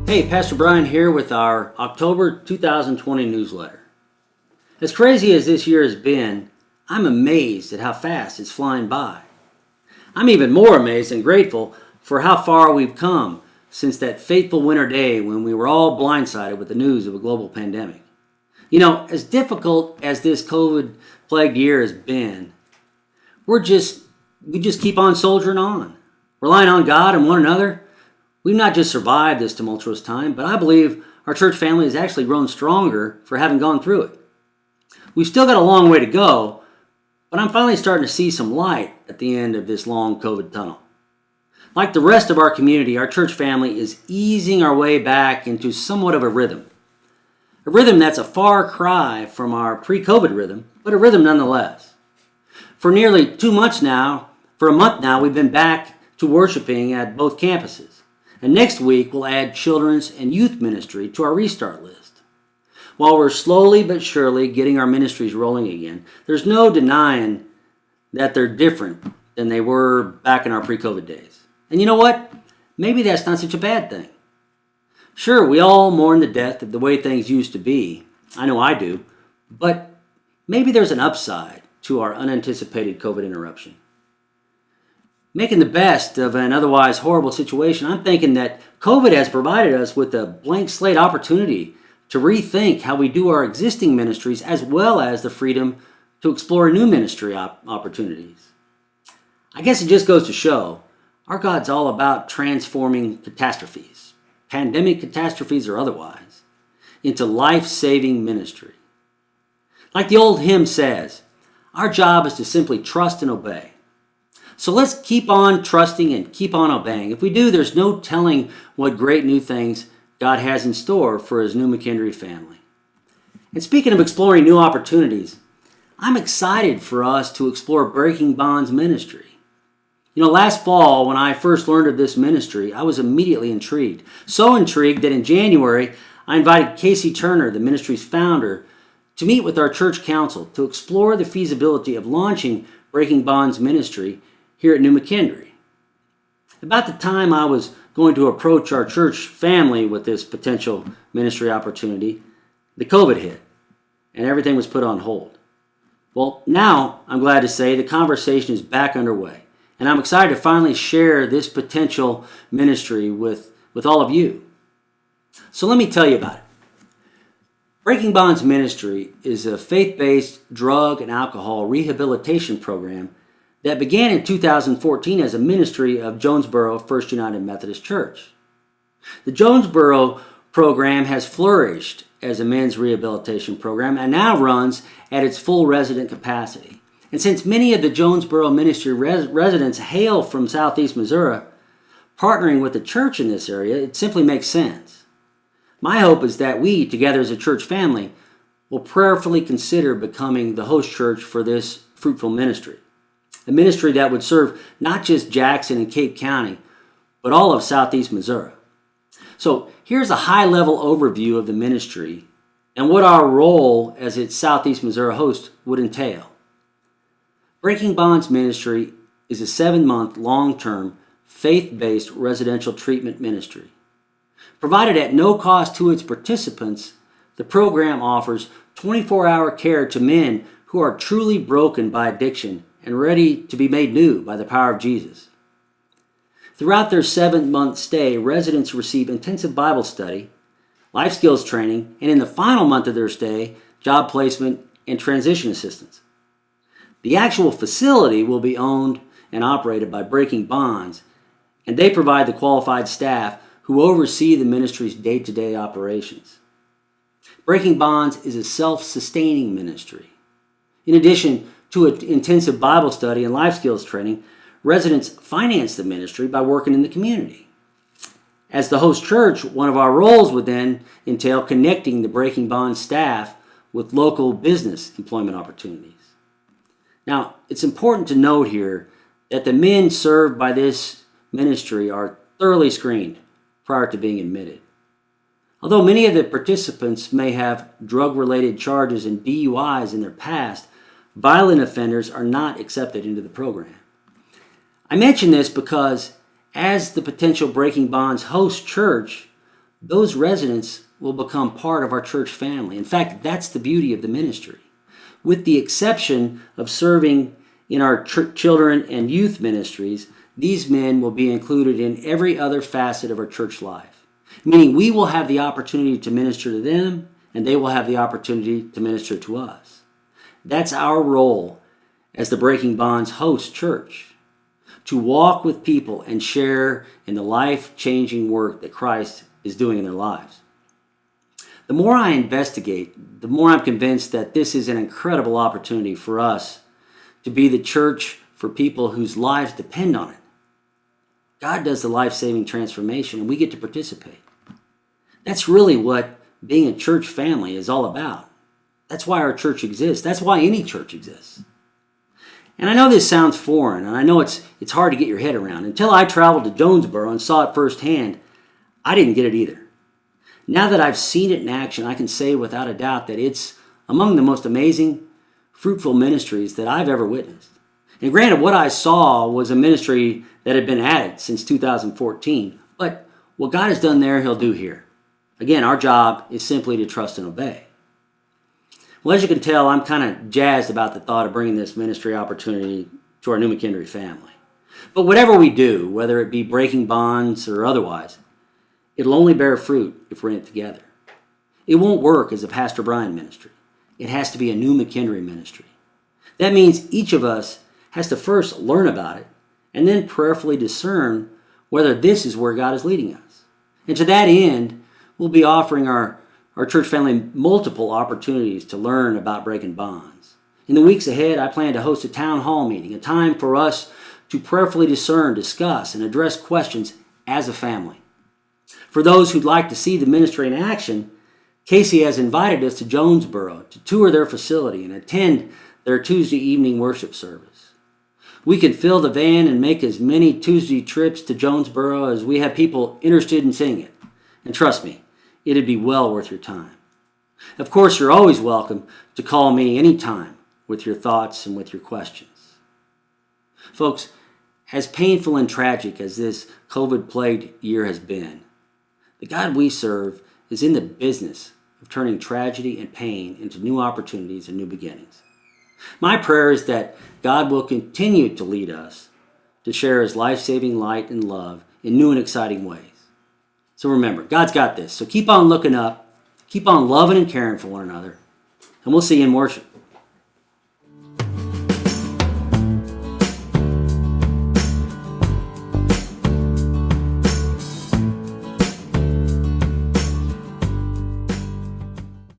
Hey, Pastor Brian here with our October 2020 newsletter. As crazy as this year has been, I'm amazed at how fast it's flying by. I'm even more amazed and grateful for how far we've come since that fateful winter day when we were all blindsided with the news of a global pandemic. You know, as difficult as this COVID-plagued year has been, we just keep on soldiering on, relying on God and one another. We've not just survived this tumultuous time, but I believe our church family has actually grown stronger for having gone through it. We've still got a long way to go, but I'm finally starting to see some light at the end of this long COVID tunnel. Like the rest of our community, our church family is easing our way back into somewhat of a rhythm. A rhythm that's a far cry from our pre-COVID rhythm, but a rhythm nonetheless. For nearly 2 months now, for a month now, we've been back to worshiping at both campuses. And next week, we'll add children's and youth ministry to our restart list. While we're slowly but surely getting our ministries rolling again, there's no denying that they're different than they were back in our pre-COVID days. And you know what? Maybe that's not such a bad thing. Sure, we all mourn the death of the way things used to be. I know I do. But maybe there's an upside to our unanticipated COVID interruption. Making the best of an otherwise horrible situation, I'm thinking that COVID has provided us with a blank slate opportunity to rethink how we do our existing ministries, as well as the freedom to explore new ministry opportunities. I guess it just goes to show our God's all about transforming catastrophes, pandemic catastrophes or otherwise, into life-saving ministry. Like the old hymn says, our job is to simply trust and obey. So let's keep on trusting and keep on obeying. If we do, there's no telling what great new things God has in store for His new McKendree family. And speaking of exploring new opportunities, I'm excited for us to explore Breaking Bonds ministry. You know, last fall when I first learned of this ministry, I was immediately intrigued. So intrigued that in January, I invited Casey Turner, the ministry's founder, to meet with our church council to explore the feasibility of launching Breaking Bonds ministry here at New McKendree. About the time I was going to approach our church family with this potential ministry opportunity, the COVID hit, and everything was put on hold. Well, now I'm glad to say the conversation is back underway, and I'm excited to finally share this potential ministry with all of you. So let me tell you about it. Breaking Bonds Ministry is a faith-based drug and alcohol rehabilitation program that began in 2014 as a ministry of Jonesboro First United Methodist Church. The Jonesboro program has flourished as a men's rehabilitation program and now runs at its full resident capacity. And since many of the Jonesboro ministry residents hail from southeast Missouri, partnering with the church in this area, it simply makes sense. My hope is that we, together as a church family, will prayerfully consider becoming the host church for this fruitful ministry. A ministry that would serve not just Jackson and Cape County, but all of southeast Missouri. So here's a high-level overview of the ministry and what our role as its southeast Missouri host would entail. Breaking Bonds Ministry is a 7-month, long-term, faith-based residential treatment ministry. Provided at no cost to its participants, the program offers 24-hour care to men who are truly broken by addiction and ready to be made new by the power of Jesus. Throughout their 7-month stay, residents receive intensive Bible study, life skills training, and in the final month of their stay, job placement and transition assistance. The actual facility will be owned and operated by Breaking Bonds, and they provide the qualified staff who oversee the ministry's day-to-day operations. Breaking Bonds is a self-sustaining ministry. In addition to an intensive Bible study and life skills training, residents finance the ministry by working in the community. As the host church, one of our roles would then entail connecting the Breaking Bonds staff with local business employment opportunities. Now, it's important to note here that the men served by this ministry are thoroughly screened prior to being admitted. Although many of the participants may have drug-related charges and DUIs in their past, violent offenders are not accepted into the program. I mention this because as the potential Breaking Bonds host church, those residents will become part of our church family. In fact, that's the beauty of the ministry. With the exception of serving in our children and youth ministries, these men will be included in every other facet of our church life, meaning we will have the opportunity to minister to them, and they will have the opportunity to minister to us. That's our role as the Breaking Bonds host church, to walk with people and share in the life-changing work that Christ is doing in their lives. The more I investigate, the more I'm convinced that this is an incredible opportunity for us to be the church for people whose lives depend on it. God does the life-saving transformation, and we get to participate. That's really what being a church family is all about. That's why our church exists. That's why any church exists. And I know this sounds foreign, and I know it's hard to get your head around. Until I traveled to Jonesboro and saw it firsthand, I didn't get it either. Now that I've seen it in action, I can say without a doubt that it's among the most amazing, fruitful ministries that I've ever witnessed. And granted, what I saw was a ministry that had been at it since 2014, but what God has done there, He'll do here. Again, our job is simply to trust and obey. Well, as you can tell, I'm kind of jazzed about the thought of bringing this ministry opportunity to our new McKendree family. But whatever we do, whether it be breaking bonds or otherwise, it'll only bear fruit if we're in it together. It won't work as a Pastor Brian ministry. It has to be a new McKendree ministry. That means each of us has to first learn about it and then prayerfully discern whether this is where God is leading us. And to that end, we'll be offering our church family multiple opportunities to learn about breaking bonds. In the weeks ahead, I plan to host a town hall meeting, a time for us to prayerfully discern, discuss, and address questions as a family. For those who'd like to see the ministry in action, Casey has invited us to Jonesboro to tour their facility and attend their Tuesday evening worship service. We can fill the van and make as many Tuesday trips to Jonesboro as we have people interested in seeing it. And trust me, it'd be well worth your time. Of course, you're always welcome to call me anytime with your thoughts and with your questions. Folks, as painful and tragic as this COVID-plagued year has been, the God we serve is in the business of turning tragedy and pain into new opportunities and new beginnings. My prayer is that God will continue to lead us to share His life-saving light and love in new and exciting ways. So remember, God's got this. So keep on looking up, keep on loving and caring for one another, and we'll see you in worship.